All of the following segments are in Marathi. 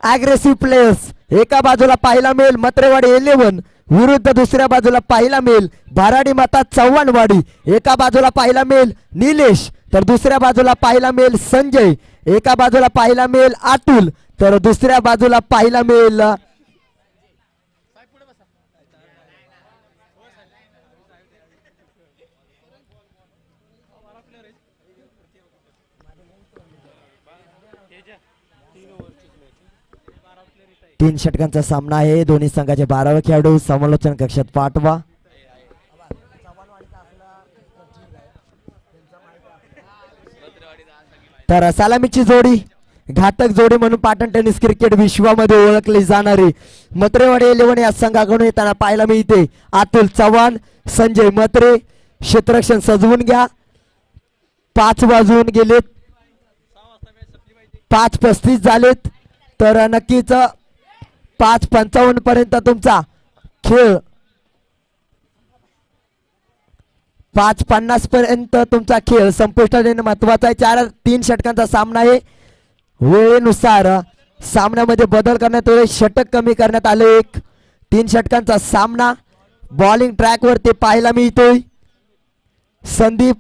अग्रेसिव्ह प्लेयर्स एका बाजूला पाहायला मिळेल मत्रेवाडी 11 विरुद्ध दुसऱ्या बाजूला पाहायला मिळेल भराडी माता चव्हाणवाडी. एका बाजूला पाहायला मिळेल निलेश तर दुसऱ्या बाजूला पाहायला मिळेल संजय. एका बाजूला पाहायला मिळेल अतुल तर दुसऱ्या बाजूला पाहायला मिळेल तीन षटकांचा सामना आहे. दोन्ही संघाचे 12 खेळाडू समालोचन कक्षात पाठवा. तर सलामीची जोडी घातक जोडी म्हणून पाटण टेनिस क्रिकेट विश्वामध्ये ओळखली जाणारी मत्रेवाडी 11 या संघाकडून येताना पाहायला मिळते अतुल चव्हाण संजय मत्रे. क्षेत्ररक्षण सजवून घ्या. 5 वाजून गेलेत 5:35 झालेत तर नक्कीच 5:55 पर्यंत तुमचा खेळ 5:50 पर्यंत तुमचा खेळ संपुष्टात येणे महत्वाचा आहे. 3 षटकांचा सामना आहे. वेळेनुसार सामन्यामध्ये बदल करण्यात आले षटक कमी करण्यात आले. 3 षटकांचा सामना बॉलिंग ट्रॅक वर ते पाहायला मिळतोय संदीप.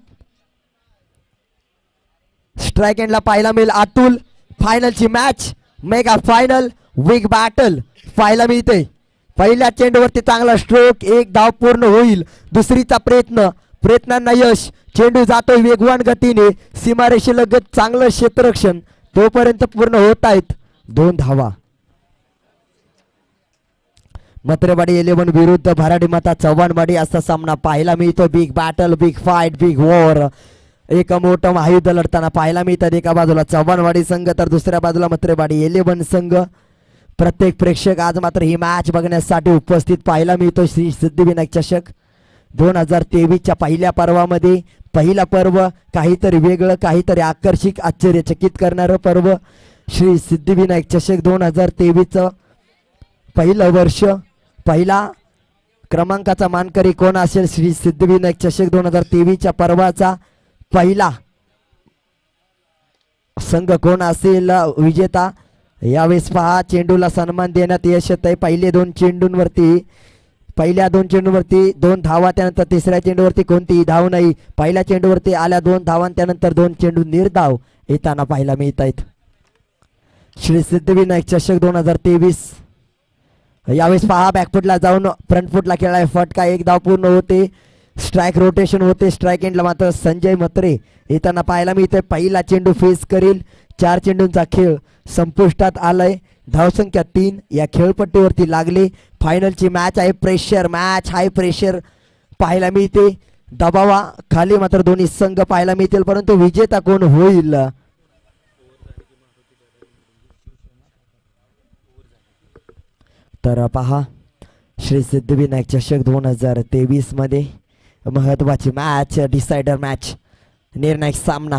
स्ट्राइक एंडला पाहायला मिळेल अतुल. फायनलची match mega final big battle पाहायला मिळते. पहिल्या चेंडूवरती चांगला स्ट्रोक 1 धाव पूर्ण होईल. दुसरीचा प्रयत्नांना यश. चेंडू जातोय वेगवान गतीने सीमारेषेलगत चांगलं क्षेत्ररक्षण तोपर्यंत पूर्ण होत आहेत 2 धावा. मत्रेवाडी 11 विरुद्ध भराडी माता चव्हाणवाडी असा सामना पाहायला मिळतो. Big battle big fight big war एक मोठं महायुद्ध लढताना पाहायला मिळतात. एका बाजूला चव्हाणवाडी संघ तर दुसऱ्या बाजूला मत्रेवाडी 11 संघ. प्रत्येक प्रेक्षक आज मात्र ही मॅच बघण्यासाठी उपस्थित पाहायला मिळतो. श्री सिद्धिविनायक चषक 2023च्या पहिल्या पर्वामध्ये पहिला पर्व काहीतरी वेगळं काहीतरी आकर्षक आश्चर्यचकित करणारं पर्व श्री सिद्धिविनायक चषक 2023चं पहिलं वर्ष. पहिला क्रमांकाचा मानकरी कोण असेल श्री सिद्धिविनायक चषक 2023च्या पर्वाचा पहिला संघ कोण असेल विजेता. यावेळेस पहा चेंडूला सन्मान देण्यात यश येत आहे. पहिल्या दोन चेंडूवरती 2 धावा त्यानंतर तिसऱ्या चेंडूवरती कोणतीही धाव नाही. पहिल्या चेंडूवरती आल्या 2 धावा त्यानंतर 2 चेंडू निर्धाव येताना पाहायला मिळत आहेत. श्री सिद्धिविनायक चषक 2023 यावेळेस पहा बॅकफुटला जाऊन फ्रंटफुटला खेळाय फटका 1 धाव पूर्ण होते. स्ट्राइक रोटेशन होते. स्ट्राइक एंडला मात्र संजय मत्रे येताना पाहायला मिळते. पहिला चेंडू फेस करील. 4 चेंडूंचा खेळ संपुष्टात आलाय. धावसंख्या 3 या खेळपट्टीवरती लागले. फायनलची मॅच आहे. प्रेशर मॅच हाय प्रेशर पाहायला मिळते. दबावा खाली मात्र दोन्ही संघ पाहायला मिळतील परंतु विजेता कोण होईल तर पहा श्री सिद्धिविनायक चषक 2023 मध्ये महत्वाची मॅच डिसायडर मॅच निर्णायक सामना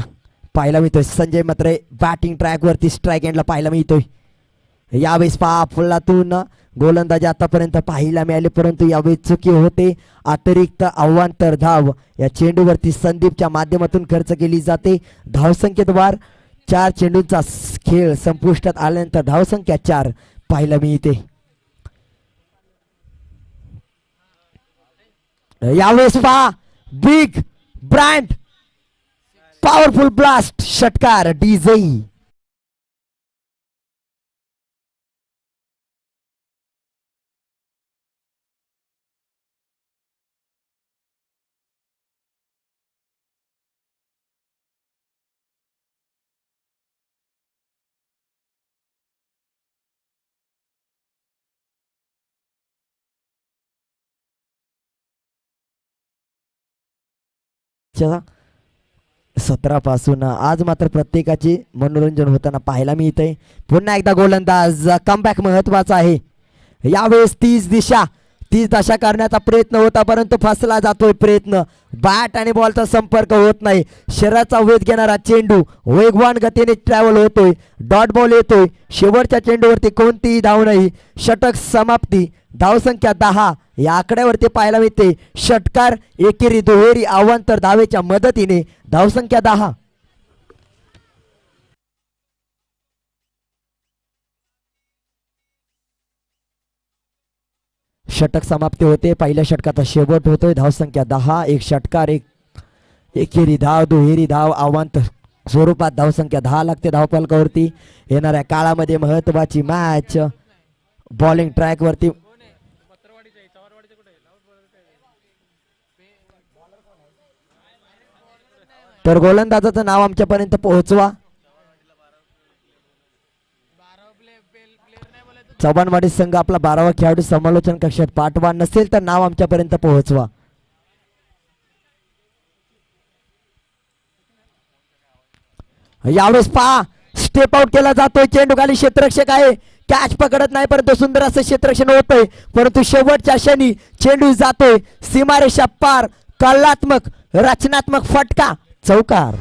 पाहायला मिळतोय. संजय मत्रे बॅटिंग ट्रॅक वरती स्ट्राइक एंडला पाहायला मिळतोय. यावेळेस पहा फुलातून गोलंदाजी आतापर्यंत पाहायला मिळाले परंतु यावेळी चुकी होते. अतिरिक्त अवांतर धाव या चेंडूवरती संदीपच्या माध्यमातून खर्च केली जाते. धावसंख्येद्वार 4 चेंडूंचा खेळ संपुष्टात आल्यानंतर धावसंख्या 4 पाहायला मिळते. यावेळेस पहा बिग ब्रँड पॉवरफुल ब्लास्ट षटकार डीजे. च्या 17 पासून आज मात्र प्रत्येकाचे मनोरंजन होताना पाहायला मिळते. पुन्हा एकदा गोलंदाज कमबॅक महत्वाचा आहे. यावेळेस 30 दशा करण्याचा प्रयत्न होता परंतु फसला जातोय प्रयत्न. बॅट आणि बॉलचा संपर्क होत नाही. शरीराचा वेध घेणारा चेंडू वेगवान गतीने ट्रॅव्हल होतोय. डॉट बॉल येतोय. शेवटच्या चेंडूवरती कोणतीही धाव नाही. षटक समाप्ती. धावसंख्या 10 या आकड्यावरती पाहायला मिळते. षटकार एकेरी दुहेरी अवांतर धावेच्या मदतीने धावसंख्या 10. षटक समाप्ती होते. पहिल्या षटकाचा शेवट होतोय. धावसंख्या 10. एक षटकार एकेरी धाव दुहेरी धाव आव्हान स्वरूपात धावसंख्या 10 लागते धावफलकावरती. येणाऱ्या काळामध्ये महत्वाची मॅच बॉलिंग ट्रॅक वरती. तर गोलंदाजाचं नाव आमच्यापर्यंत पोहोचवा. चव्हाणवाडी संघ आपला 12वा खेळाडू समालोचन कक्षात पाठवा. नसेल तर नाव आमच्यापर्यंत पोहोचवा. यावेळेस पहा स्टेप आउट केला जातोय. चेंडू खाली क्षेत्ररक्षक आहे. कॅच पकडत नाही परंतु सुंदर असं क्षेत्ररक्षण होतंय. परंतु शेवटच्या क्षणी चेंडू जातोय सीमारेषा पार. कलात्मक रचनात्मक फटका चौकार.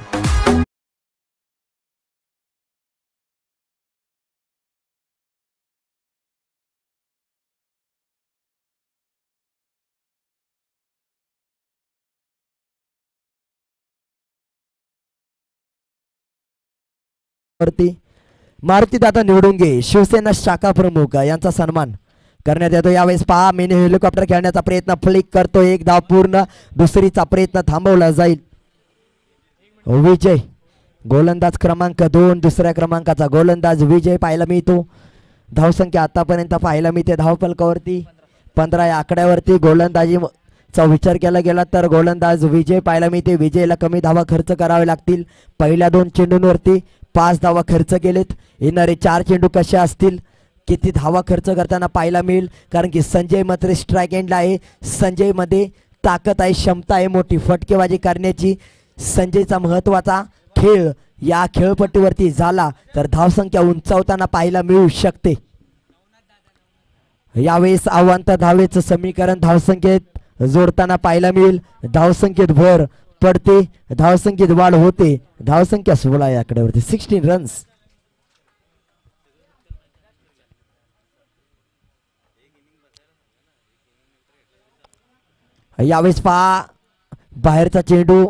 मारुती दादा निवडून घे शिवसेना शाखा प्रमुख यांचा सन्मान करण्यात येतो. यावेळेस पहा मिनी हेलिकॉप्टर खेळण्याचा प्रयत्न फ्लिक करतो. एक धाव पूर्ण. दुसरीचा प्रयत्न थांबवला जाईल. विजय गोलंदाज क्रमांक 2. दुसऱ्या क्रमांकाचा गोलंदाज विजय पाहायला मिळतो. धावसंख्या आतापर्यंत पाहायला मिळते धावफलकावरती 15 या आकड्यावरती. गोलंदाजीचा विचार केला गेला तर गोलंदाज विजय पाहायला मिळते. विजयला कमी धावा खर्च करावे लागतील. पहिल्या 2 चेंडूंवरती 5 धावा खर्च केलेत. येणारे 4 चेंडू कसे असतील किती धावा खर्च करताना पाहायला मिळेल. कारण की संजय मात्र स्ट्राईक एंडला आहे. संजय मध्ये ताकद आहे क्षमता आहे मोठी फटकेबाजी करण्याची. संजयचा महत्वाचा खेळ या खेळपट्टीवरती झाला तर धावसंख्या उंचावताना पाहायला मिळू शकते. यावेळेस आव्हांत धावेचं समीकरण धावसंख्येत जोडताना पाहायला मिळेल. धावसंख्येत भर पडते. धावसंख्येत वाढ होते. धावसंख्या 16 या आकड्यावरती 16 रन्स. यावेळेस पहा बाहेरचा चेंडू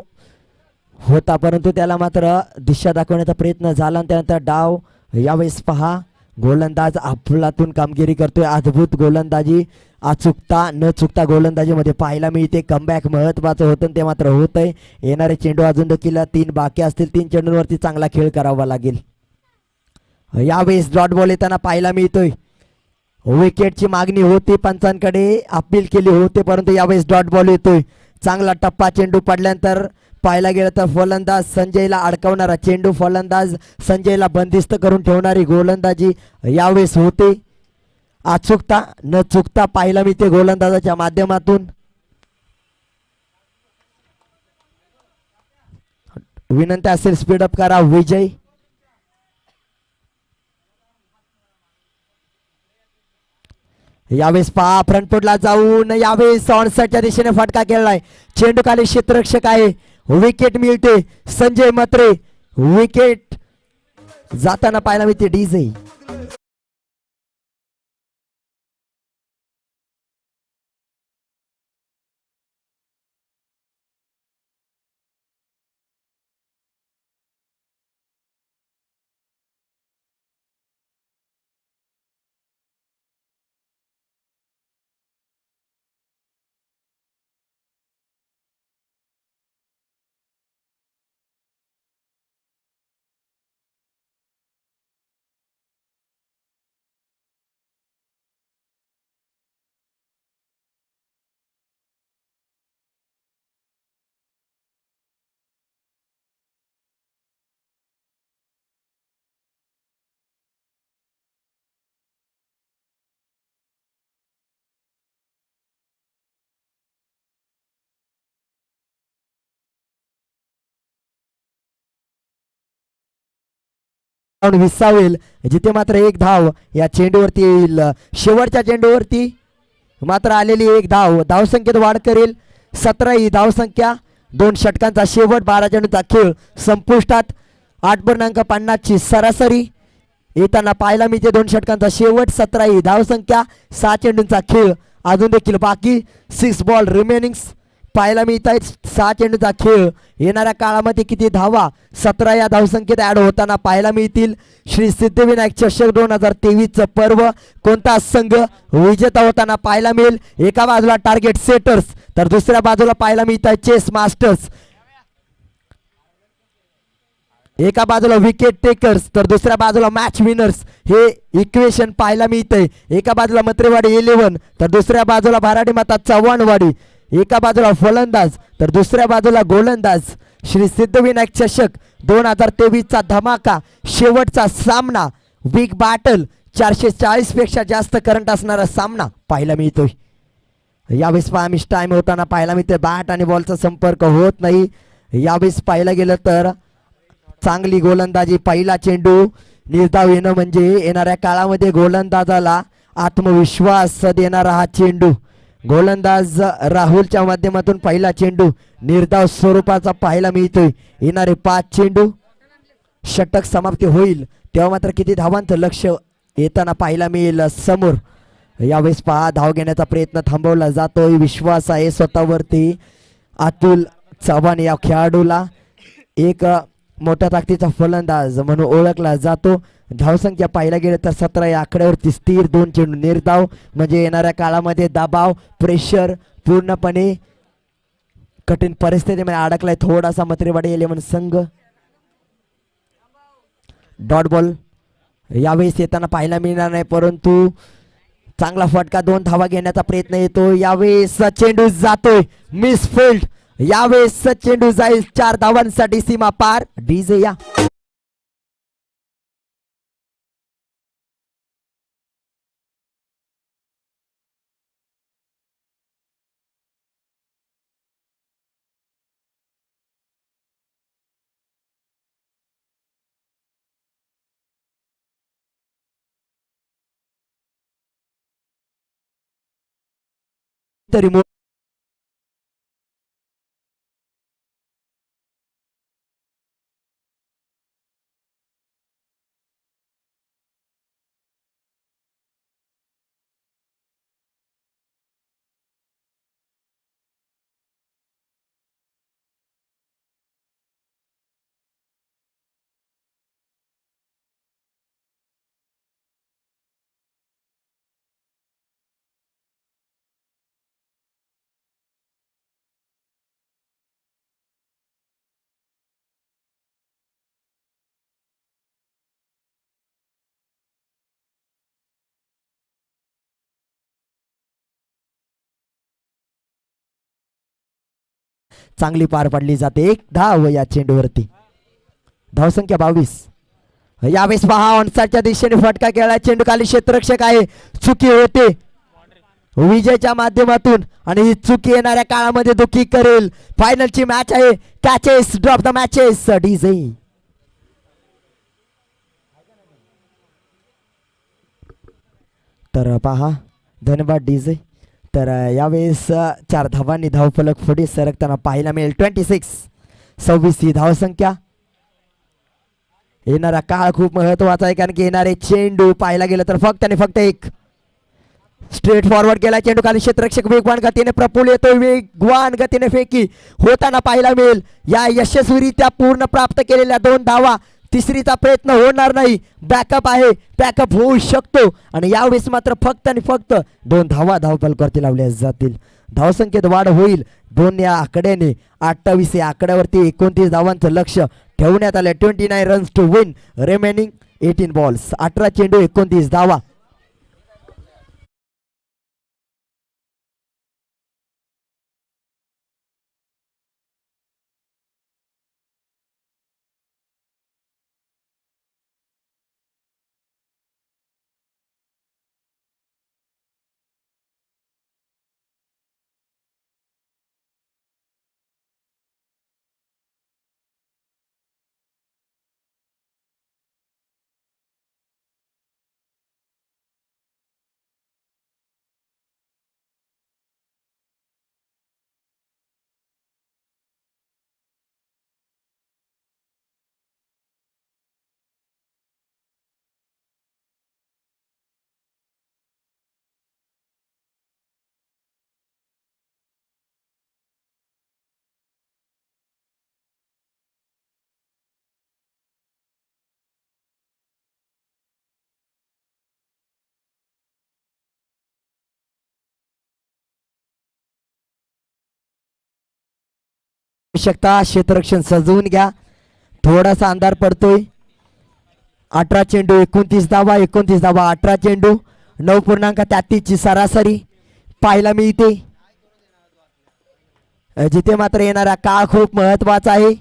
होता परंतु त्याला मात्र दिशा दाखवण्याचा प्रयत्न झाला आणि त्यानंतर डाव. यावेळेस पहा गोलंदाज अफलातून कामगिरी करतोय. अद्भुत गोलंदाजी अचूकता न चुकता गोलंदाजीमध्ये पाहायला मिळते. कमबॅक महत्वाचं होतं ते मात्र होतंय. येणारे चेंडू अजून देखील 3 बाकी असतील. 3 चेंडूंवरती चांगला खेळ करावा लागेल. यावेळेस डॉट बॉल येताना पाहायला मिळतोय. विकेटची मागणी होती पंचांकडे अपील केली होती परंतु यावेळेस डॉट बॉल येतोय. चांगला टप्पा चेंडू पडल्यानंतर पाहायला गेलं तर फलंदाज संजयला अडकवणारा चेंडू. फलंदाज संजयला बंदिस्त करून ठेवणारी गोलंदाजी यावेळेस होते. अचूकता न चुकता पाहायला मिळते गोलंदाजाच्या माध्यमातून. विनंती असेल स्पीडअप करा. विजय यावेळेस पहा फ्रंटफुटला जाऊन यावेळेस ऑनसाइडच्या दिशेने फटका खेळलाय. चेंडू खाली क्षेत्ररक्षक आहे. विकेट मिळते. संजय म्हात्रे विकेट जाताना पाहायला मिळते. डीजे विसावेल जिथे मात्र 1 धाव या चेंडूवरती येईल. शेवटच्या चेंडूवरती मात्र आलेली 1 धाव धावसंख्येत वाढ करेल. 17 ही धावसंख्या. 2 षटकांचा शेवट. 12 चेंडूचा खेळ संपुष्टात. 8.50 ची सरासरी येताना पाहायला मिळते. 2 षटकांचा शेवट. 17 ही धावसंख्या. 6 चेंडूंचा खेळ अजून देखील बाकी. 6 बॉल रिमेनिंग. पाहायला मिळत आहेत 6 चेंडूचा खेळ येणाऱ्या काळामध्ये किती धावा 17 या धावसंख्येत ऍड होताना पाहायला मिळतील. श्री सिद्धिविनायक चषक 2023 पर्व कोणता संघ विजेता होताना पाहायला मिळेल. एका बाजूला टार्गेट सेटर्स तर दुसऱ्या बाजूला पाहायला मिळत आहे चेस मास्टर्स. एका बाजूला विकेट टेकर्स तर दुसऱ्या बाजूला मॅच विनर्स हे इक्वेशन पाहायला मिळतंय. एका बाजूला मत्रेवाडी 11 तर दुसऱ्या बाजूला भराडी माता चव्हाणवाडी. एका बाजूला फलंदाज तर दुसऱ्या बाजूला गोलंदाज. श्री सिद्धिविनायक चषक 2023चा धमाका शेवटचा सामना बिग बॅटल 440 पेक्षा जास्त करंट असणारा सामना पाहायला मिळतोय. यावेळेस मिस टाइम होताना पाहायला मिळतोय. बॅट आणि बॉलचा संपर्क होत नाही. यावेळेस पाहायला गेलं तर चांगली गोलंदाजी. पहिला चेंडू निर्धाव येणं म्हणजे येणाऱ्या काळामध्ये गोलंदाजाला आत्मविश्वास देणारा हा चेंडू. गोलंदाज राहुलच्या माध्यमातून पहिला चेंडू निर्धाव स्वरूपाचा पाहायला मिळतोय. येणारे 5 चेंडू षटक समाप्ती होईल तेव्हा मात्र किती धावांचं लक्ष येताना पाहायला मिळेल समोर. यावेळेस पहा धाव घेण्याचा प्रयत्न थांबवला जातोय. विश्वास आहे स्वतःवरती अतुल चव्हाण या खेळाडूला. एक मोठ्या ताकदीचा फलंदाज म्हणून ओळखला जातो. धावसंख्या पाहायला गेलं तर 17 या आकड्यावरती स्थिर 2 चेंडू निर्धाव म्हणजे येणाऱ्या काळामध्ये दबाव प्रेशर पूर्णपणे कठीण परिस्थितीमध्ये अडकलाय थोडासा मत्रेवाडी 11 संघ. डॉट बॉल यावेळेस येताना पाहायला मिळणार नाही परंतु चांगला फटका 2 धावा घेण्याचा प्रयत्न येतो. यावेळेस चेंडू जातोय मिस फील्ड. यावेळेस चेंडू जाईल 4 धावांसाठी सीमा पार. डीजे या तरी चांगली पार पडली जाते. 1 धाव या चेंडूवरती. धावसंख्या 22. यावेळेस पहा ऑनसाइडच्या दिशेने फटका केला. चेंडू खाली क्षेत्ररक्षक आहे. चुकी होते विजयच्या माध्यमातून आणि ही चुकी येणाऱ्या काळामध्ये दुखी करेल. फायनलची मॅच आहे. Catches drop the matches DJ. तर पहा धन्यवाद डीजे. तर यावेळेस 4 धावांनी धावफलक पुढे सरकताना पाहायला मिळेल. 26 ही धावसंख्या. येणारा काळ खूप महत्वाचा आहे कारण की येणारे चेंडू पाहायला गेलं तर फक्त आणि फक्त एक स्ट्रेट फॉरवर्ड केला. चेंडू खाली क्षेत्ररक्षक वेगवान गतीने प्रफुल येतोय. वेगवान गतीने फेकी होताना पाहायला मिळेल. या यशस्वीरित्या पूर्ण प्राप्त केलेल्या 2 धावा. तिसरीचा प्रयत्न होणार नाही. बॅकअप आहे. बॅकअप होऊ शकतो आणि यावेळेस मात्र फक्त आणि फक्त 2 धावा धावफलकावरती लावल्या जातील. धावसंख्येत वाढ होईल 2 या आकड्याने. 28 या आकड्यावरती 29 धावांचं लक्ष ठेवण्यात आलं. 29 runs to win remaining 18 balls. 18 चेंडू 29 धावा. शकता क्षेत्ररक्षण सजवून घ्या, थोडासा अंधार पडतोय. 18 चेंडू 29 धावा, 29 धावा 18 चेंडू, 9.33 ची सरासरी पाहायला मिळते. जिथे मात्र येणारा काळ खूप महत्वाचा आहे.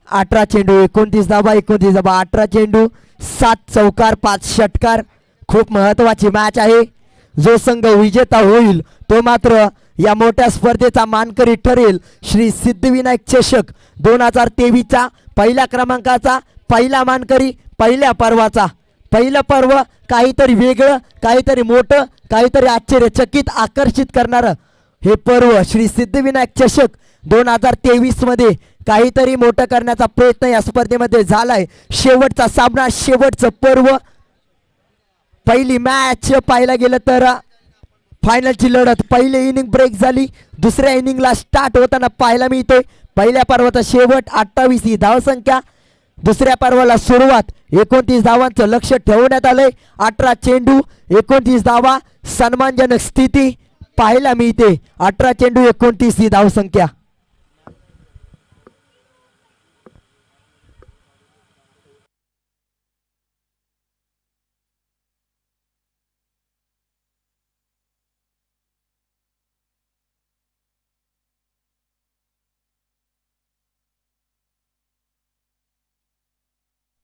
18 चेंडू 29 धावा, 29 धावा 18 चेंडू, 7 चौकार 5 षटकार. खूप महत्वाची मॅच आहे. जो संघ विजेता होईल तो मात्र या मोठ्या स्पर्धेचा मानकरी ठरेल. श्री सिद्धिविनायक चषक 2023चा पहिल्या क्रमांकाचा पहिला मानकरी, पहिल्या पर्वाचा. पहिलं पर्व काहीतरी वेगळं, काहीतरी मोठं, काहीतरी आश्चर्यचकित आकर्षित करणारं हे पर्व श्री सिद्धिविनायक चषक 2023 मध्ये काहीतरी मोठं करण्याचा प्रयत्न या स्पर्धेमध्ये झालाय. शेवटचा सामना, शेवटचं पर्व, पहिली मॅच पाहायला गेलं तर फायनलची लढत. पहिली इनिंग ब्रेक झाली, दुसऱ्या इनिंगला स्टार्ट होताना पाहायला मिळतोय. पहिल्या पर्वाचा शेवट 28 ही धावसंख्या, दुसऱ्या पर्वाला सुरुवात 29 धावांचं लक्ष ठेवण्यात आलंय. 18 चेंडू 29 धावा, सन्मानजनक स्थिती पाहायला मिळते. 18 चेंडू 29 ही धावसंख्या.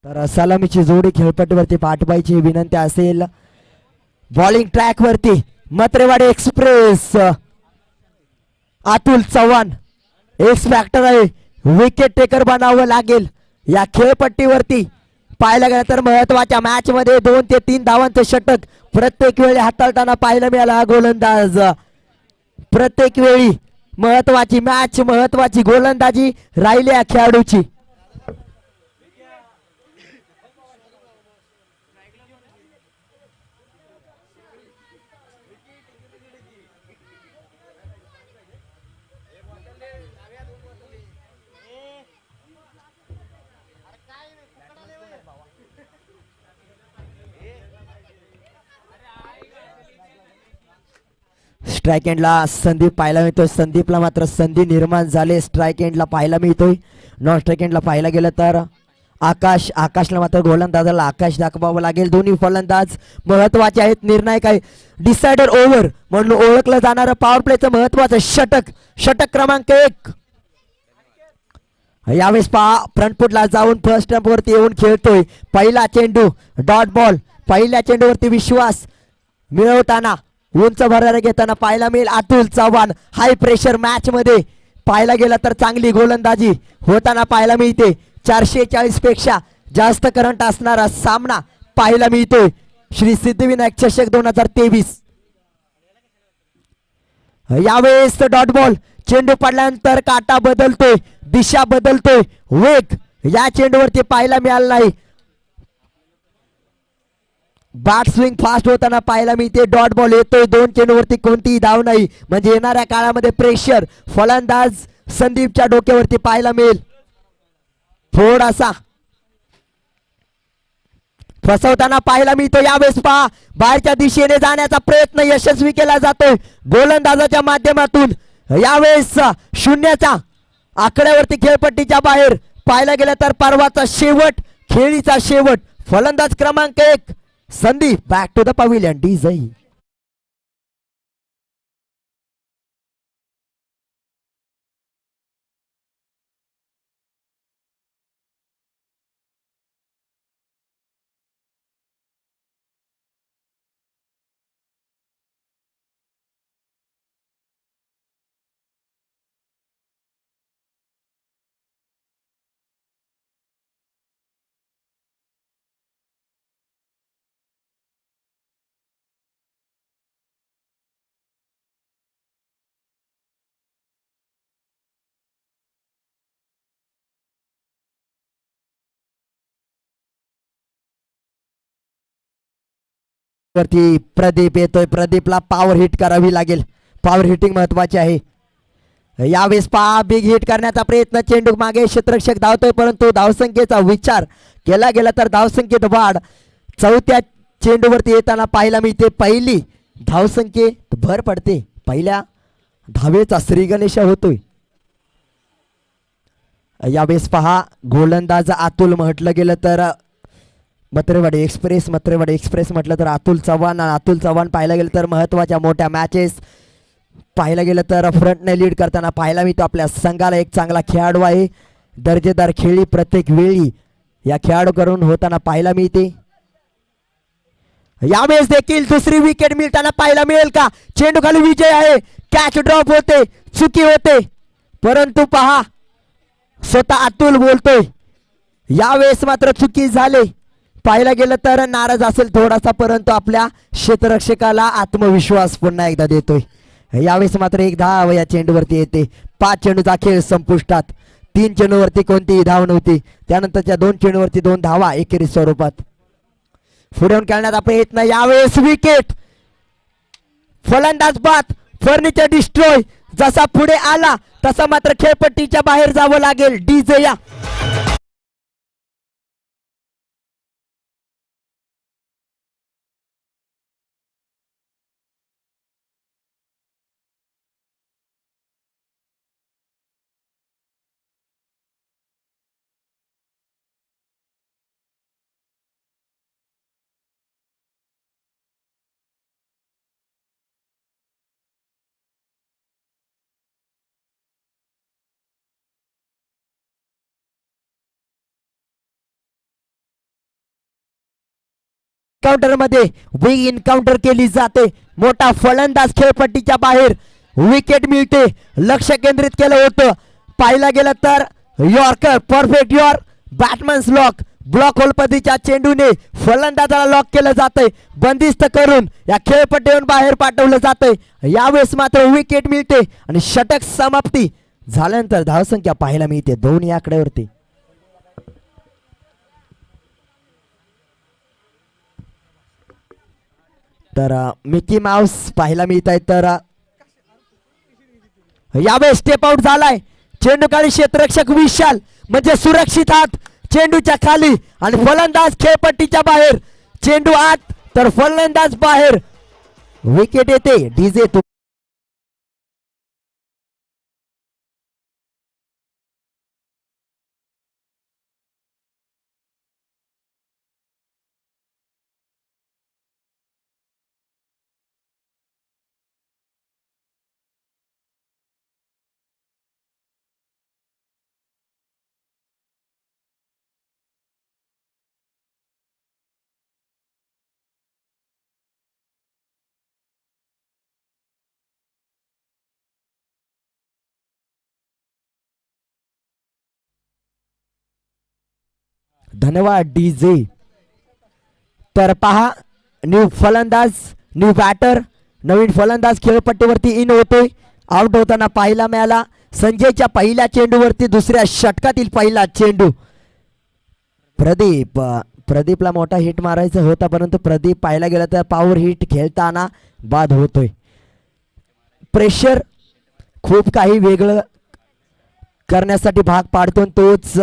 तर सलामीची जोडी खेळपट्टीवरती पाठवायची विनंती असेल. बॉलिंग ट्रॅक वरती मत्रेवाडी express, Atul Chavan X factor आहे, विकेट टेकर बनावं लागेल. या खेळपट्टीवरती पाहायला गेलं तर महत्वाच्या मॅच मध्ये 2 ते 3 धावांचं षटक प्रत्येक वेळी हाताळताना पाहायला मिळाला हा गोलंदाज. प्रत्येक वेळी महत्वाची मॅच, महत्वाची गोलंदाजी राहिली या खेळाडूची. स्ट्राइक एंडला संदीप पाहायला मिळतोय. संदीपला मात्र संधी निर्माण झाले. स्ट्राइक एंडला पाहायला मिळतोय. नॉन स्ट्राइक एंडला पाहायला गेलं तर आकाशला मात्र गोलंदाजाला आकाश दाखवावं लागेल. दोन्ही फलंदाज महत्वाचे आहेत, निर्णायक आहे. डिसायडर ओव्हर म्हणून ओळखलं जाणारं पॉवर प्लेचं महत्वाचं षटक, षटक क्रमांक 1. यावेळेस पहा फ्रंटफुटला जाऊन फर्स्ट स्टंप वरती येऊन खेळतोय. पहिला चेंडू डॉट बॉल, पहिल्या चेंडूवरती विश्वास मिळवताना उंच भरारी घेताना पाहायला मिळेल Atul Chavan. High pressure match मध्ये पाहायला गेला तर चांगली गोलंदाजी होताना पाहायला मिळते. 440 पेक्षा जास्त करंट असणारा सामना पाहायला मिळतोय श्री सिद्धिविनायक चषक 2023. यावेळेस डॉट बॉल, चेंडू पडल्यानंतर काटा बदलतोय, दिशा बदलतोय, वेग या चेंडूवरती पाहायला मिळाला नाही. बॅट स्विंग फास्ट होताना पाहायला मिळते. डॉट बॉल येतोय, 2 चेंडूवरती कोणतीही धाव नाही. म्हणजे येणाऱ्या काळामध्ये प्रेशर फलंदाज संदीपच्या डोक्यावरती पाहायला मिळेल. थोडासा फसवताना पाहायला मिळतो. यावेळेस पहा बाहेरच्या दिशेने जाण्याचा प्रयत्न यशस्वी केला जातोय गोलंदाजाच्या माध्यमातून. यावेळेस शून्याच्या आकड्यावरती खेळपट्टीच्या बाहेर पाहायला गेलं तर पर्वाचा शेवट, खेळीचा शेवट. फलंदाज क्रमांक 1 Sandeep back to the pavilion. डीजई वरती प्रदीप येतोय. प्रदीपला पॉवर हिट करावी लागेल. पॉवर हिटिंग महत्वाची आहे. यावेळेस पहा बिग हिट करण्याचा प्रयत्न, चेंडू मागे क्षेत्ररक्षक धावतोय परंतु धावसंख्येचा विचार केला गेला तर धावसंख्येत वाढ चौथ्या चेंडूवरती येताना पाहायला मिळते. पहिली धावसंख्येत भर पडते. पहिल्या धावेचा श्रीगणेश होतोय. यावेळेस पहा गोलंदाज अतुल म्हटलं गेलं तर मत्रेवाडी एक्सप्रेस म्हटलं तर अतुल चव्हाण पाहायला गेलं तर महत्त्वाच्या मोठ्या मॅचेस पाहायला गेलं तर फ्रंटने लीड करताना पाहायला मिळतो. आपल्या संघाला एक चांगला खेळाडू आहे. दर्जेदार खेळी प्रत्येक वेळी या खेळाडूकडून होताना पाहायला मिळते. यावेळेस देखील दुसरी विकेट मिळताना पाहायला मिळेल का? चेंडू खाली विजय आहे. कॅच ड्रॉप होते, चुकी होते, परंतु पहा स्वतः अतुल बोलतोय यावेळेस मात्र चुकी झाली. पाहायला गेलं तर नाराज असेल थोडासा, परंतु आपल्या क्षेत्ररक्षकाला आत्मविश्वास पुन्हा एकदा देतोय. यावेळेस मात्र एक धाव या चेंडूवरती येते. 5 चेंडूचा खेळ संपुष्टात. 3 चेंडूवरती कोणतीही धाव नव्हती. त्यानंतरच्या 2 चेंडूवरती 2 धावा एकेरी स्वरूपात. पुढे खेळण्याचा प्रयत्न. यावेळेस विकेट. फलंदाज बाद. Furniture destroy. जसा पुढे आला तसा मात्र खेळपट्टीच्या बाहेर जावं लागेल. डीजे या काउंटर मध्ये विंग इनकाउंटर केली जाते. मोठा फलंदाज खेळपट्टीच्या बाहेर. विकेट मिळते. लक्ष केंद्रित केलं होतं. पाहायला गेलं तर yorker perfect your batsman's lock. Block hole पद्धतीच्या चेंडूने फलंदाजाला लॉक केलं जातंय. बंदिस्त करून या खेळपट्टीवरून बाहेर पाठवलं जातंय. यावेळेस मात्र विकेट मिळते आणि षटक समाप्ती झाल्यानंतर धावसंख्या पाहायला मिळते 2 या आकड्यावरती. तर मिकी माउस पाहायला मिळत आहे. तर यावेळेस स्टेप आउट झालाय. चेंडू खाली क्षेत्ररक्षक विशाल म्हणजे सुरक्षित हात चेंडूच्या खाली आणि फलंदाज खेळपट्टीच्या बाहेर. चेंडू आत तर फलंदाज बाहेर. विकेट येते. डीजे धन्यवाद डीजे. तर पहा न्यू फलंदाज न्यू बॅटर नवीन फलंदाज खेळपट्टीवरती इन होतोय. आउट होताना पाहायला मिळाला. संजयच्या पहिल्या चेंडूवरती दुसऱ्या षटकातील पहिला चेंडू. प्रदीपला मोठा हिट मारायचा होता, परंतु प्रदीप पाहायला गेला तर पॉवर हिट खेळताना बाद होतोय. प्रेशर खूप काही वेगळं करण्यासाठी भाग पाडतो. तोच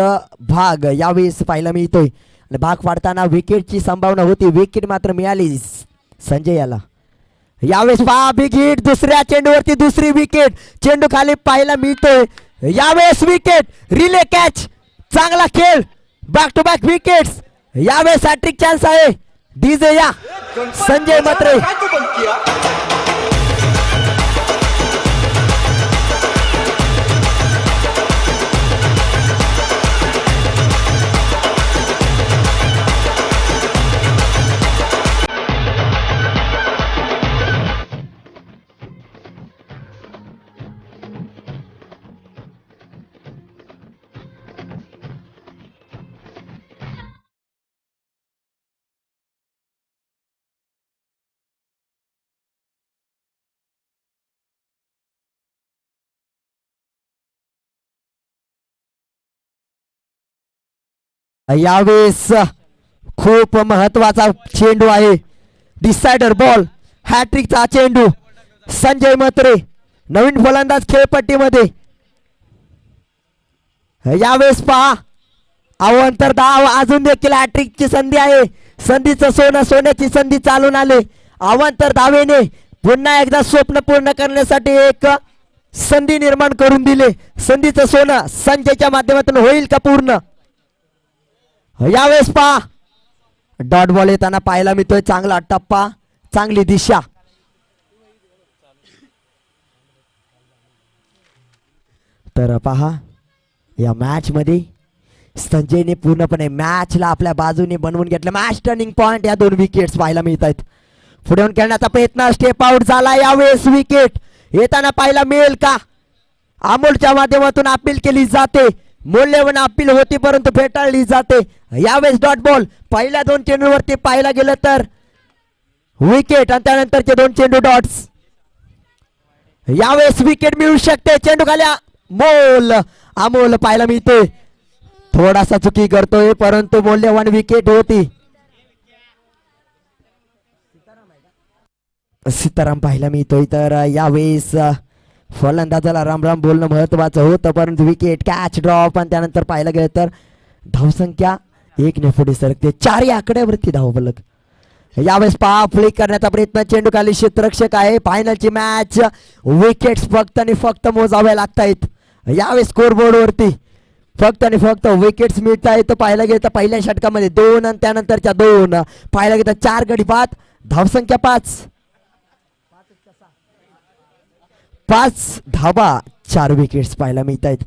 भाग यावेळेस पाहायला मिळतोय. आणि भाग पाडताना विकेटची संभावना होती. विकेट मात्र मिळाली संजय याला. यावेळेस पहा बिग हिट. दुसऱ्या चेंडूवरती दुसरी विकेट. चेंडू खाली पाहायला मिळतोय. यावेळेस विकेट. Relay catch. चांगला खेळ. Back to back wickets. यावेळेस हॅट्रिक चान्स आहे. डीजे या संजय मत्रे. यावेळेस खूप महत्वाचा चेंडू आहे. डिसायडर बॉल. हॅट्रिकचा चेंडू. संजय मत्रे नवीन फलंदाज खेळपट्टीमध्ये. यावेळेस पहा अवंतर धाव. अजून देखील हॅट्रिकची संधी आहे. संधीचं सोन्याची संधी चालून आले. अवंतर धावेने पुन्हा एकदा स्वप्न पूर्ण करण्यासाठी एक संधी निर्माण करून दिले. संधीचं सोनं संजयच्या माध्यमातून होईल का पूर्ण? यावेळेस पहा डॉट बॉल येताना पाहायला मिळतोय. चांगला टप्पा, चांगली दिशा. तर पहा या मॅच मध्ये संजयने पूर्णपणे मॅचला आपल्या बाजूने बनवून घेतलं. मॅच टर्निंग पॉइंट या दोन विकेट्स पाहायला मिळत आहेत. पुढे येऊन खेळण्याचा प्रयत्न, स्टेप आउट झाला. यावेळेस विकेट येताना पाहायला मिळेल का? अमोलच्या माध्यमातून अपील केली जाते. मूल्यवान अपील होती परंतु फेटाळली जाते. यावेळेस डॉट बॉल पहिल्या दोन चेंडूवरती पाहायला गेलं तर विकेट आणि त्यानंतरचे दोन चेंडू डॉट्स. यावेळेस विकेट मिळू शकते. चेंडू खाली मोल अमोल पाहायला मिळते. थोडासा चुकी करतोय परंतु मूल्यवान विकेट होती. सीताराम पाहायला मिळतोय. तर यावेळेस फलंदाजाला राम राम बोलणं महत्वाचं होतं परंतु विकेट, कॅच, ड्रॉप आणि त्यानंतर पाहायला गेलं तर धावसंख्या 1 ने पुढे सरकते. 4 या आकड्यावरती धाव फलक. यावेळेस पहा फ्लिक करण्याचा प्रयत्न. चेंडू खाली क्षेत्ररक्षक आहे. फायनलची मॅच. विकेट्स फक्त आणि फक्त मोजाव्या लागत आहेत. यावेळेस स्कोरबोर्ड वरती फक्त आणि फक्त विकेट्स मिळत आहेत. पाहायला गेलं तर पहिल्या षटकामध्ये 2 आणि त्यानंतरच्या 2. पाहायला गेलं तर 4 गडी बाद, धावसंख्या 5 धाबा, 4 विकेट्स पाहायला मिळत आहेत.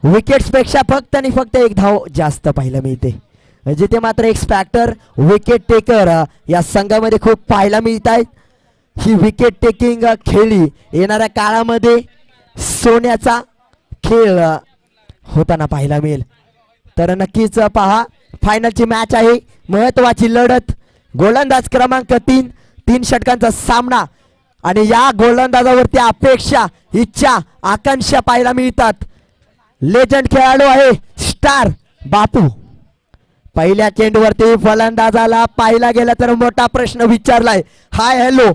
विकेट्स पेक्षा फक्त आणि फक्त 1 धाव जास्त पाहायला मिळते. जिथे मात्र एक्स फॅक्टर विकेट टेकर या संघामध्ये खूप पाहायला मिळत आहेत. ही विकेट टेकिंग खेळी येणाऱ्या काळामध्ये सोन्याचा खेळ होताना पाहायला मिळेल. तर नक्कीच पहा फायनलची मॅच आहे. महत्वाची लढत. गोलंदाज क्रमांक 3 षटकांचा सामना आणि या गोलंदाजावरती अपेक्षा, इच्छा, आकांक्षा पाहायला मिळतात. लेजंड खेळाडू आहे स्टार बापू. पहिल्या चेंडूवरती फलंदाजाला पाहायला गेला तर मोठा प्रश्न विचारलाय. Hi hello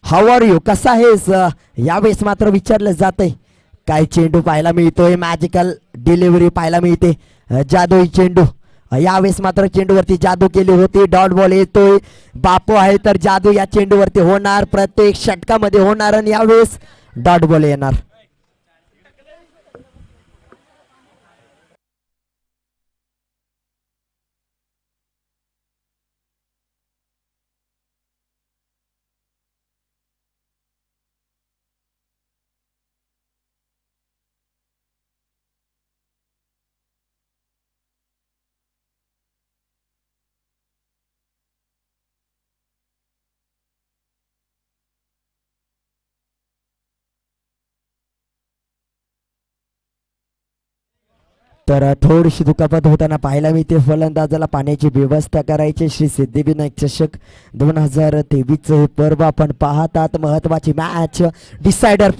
how are you, कसा आहेस? यावेळेस मात्र विचारलं जातंय. काय चेंडू पाहायला मिळतोय. मॅजिकल डिलिव्हरी पाहायला मिळते. जादुई चेंडू. यावेळेस मात्र चेंडूवरती जादू केली होती. डॉट बॉल येतोय. बापू आहे तर जादू या चेंडूवरती होणार. प्रत्येक षटकामध्ये होणार आणि यावेळेस डॉट बॉल येणार. तर थोडीशी दुखापत होताना पाहायला मिळते. फलंदाजाला पाण्याची व्यवस्था करायची. श्री सिद्धिविनायक चषक 2023 हे पर्व आपण पाहतात. महत्वाची मॅच, डिसायडर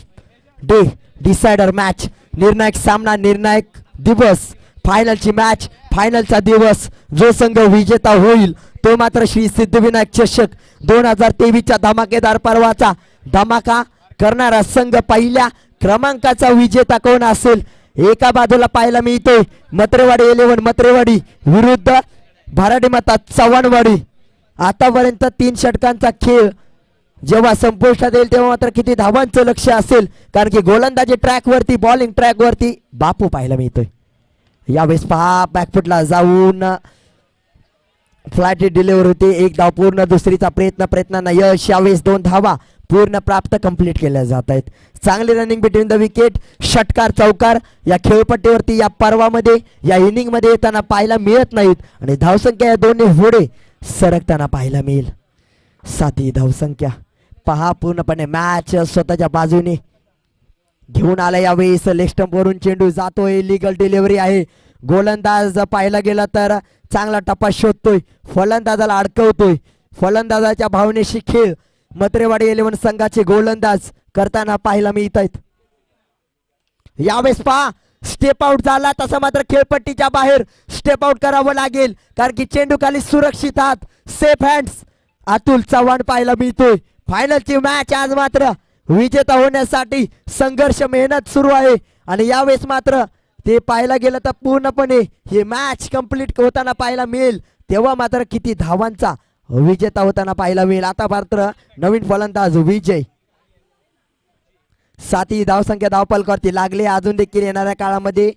डे, डिसायडर मॅच, निर्णायक सामना, निर्णायक दिवस, फायनलची मॅच, फायनलचा दिवस. जो संघ विजेता होईल तो मात्र श्री सिद्धिविनायक चषक 2023च्या धमाकेदार पर्वाचा धमाका करणारा संघ, पहिल्या क्रमांकाचा विजेता कोण असेल? एका बाजूला पाहायला मिळतोय मत्रेवाडी 11 मत्रेवाडी विरुद्ध भराडी माता चव्हाणवाडी. आतापर्यंत 3 षटकांचा खेळ जेव्हा संपुष्टात येईल तेव्हा मात्र किती धावांचं लक्ष असेल, कारण की गोलंदाजी ट्रॅक वरती, बॉलिंग ट्रॅक वरती बापू पाहायला मिळतोय. यावेळेस पहा बॅकफुटला जाऊन फ्लॅट डिलिव्हरी होती. 1 धाव पूर्ण. दुसरीचा प्रयत्नांना यश. यावेळेस 2 धावा पूर्ण प्राप्त कंप्लीट केल्या जात आहेत. चांगली रनिंग बिटवीन द विकेट. षटकार चौकार या खेळपट्टीवरती या पर्वामध्ये या इनिंग मध्ये येताना पाहायला मिळत नाहीत आणि धावसंख्या या दोन्ही पुढे सरकताना पाहायला मिळेल. 7 धावसंख्या. पहा पूर्णपणे मॅच स्वतःच्या बाजूने घेऊन आला. यावेळेस लेग स्टंप वरून चेंडू जातोय. लिगल डिलिव्हरी आहे. गोलंदाज पाहायला गेला तर चांगला टप्पा शोधतोय. फलंदाजाला अडकवतोय. फलंदाजाच्या भावनेशी खेळ मत्रेवाडी 11 संघाचे गोलंदाज करताना पाहायला मिळत आहेत. यावेळेस पहा स्टेप आउट झाला, तसा मात्र खेळपट्टीच्या बाहेर स्टेप आउट करावं लागेल, कारण की चेंडू खाली सुरक्षित हात, सेफ हँड्स अतुल चव्हाण पाहायला मिळतोय. फायनलची मॅच आज मात्र विजेता होण्यासाठी संघर्ष, मेहनत सुरू आहे आणि यावेळेस मात्र ते पाहायला गेलं तर पूर्णपणे हे मॅच कंप्लीट होताना पाहायला मिळेल. तेव्हा मात्र किती धावांचा विजेता होताना पाहायला मिळेल. आता मात्र नवीन फलंदाज विजय. 7 धावसंख्या धावपलकावरती लागले. अजून देखील येणाऱ्या काळामध्ये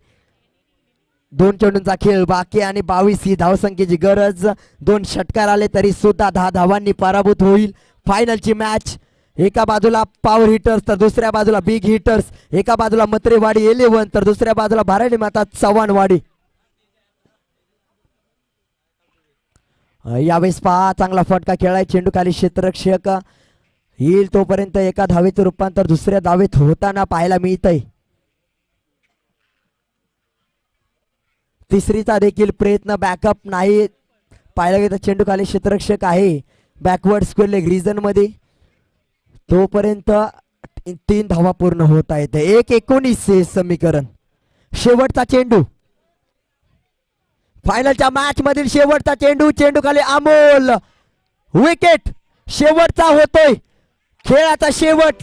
2 चेंडूंचा खेळ बाकी आणि 22 ही धावसंख्येची गरज. 2 षटकार आले तरी सुद्धा 10 धावांनी पराभूत होईल फायनलची मॅच. एका बाजूला पॉवर हिटर्स तर दुसऱ्या बाजूला बिग हिटर्स. एका बाजूला मत्रेवाडी 11 तर दुसऱ्या बाजूला भराडी माता चव्हाणवाडी. यावेळेस पहा चांगला फटका खेळाय. चेंडू खाली क्षेत्ररक्षक येईल तोपर्यंत एका धावेचं रूपांतर दुसऱ्या धावेत होताना पाहायला मिळतंय. तिसरीचा देखील प्रयत्न बॅकअप नाही पाहायला गेलं. चेंडू खाली क्षेत्ररक्षक आहे बॅकवर्ड स्क्वेअर लेग रिजन मध्ये. तोपर्यंत 3 धावा पूर्ण होत आहेत. 1-19 हे समीकरण. शेवटचा चेंडू फायनलच्या मॅच मधील शेवटचा चेंडू. चेंडू खाली अमोल विकेट शेवटचा होतोय खेळाचा शेवट.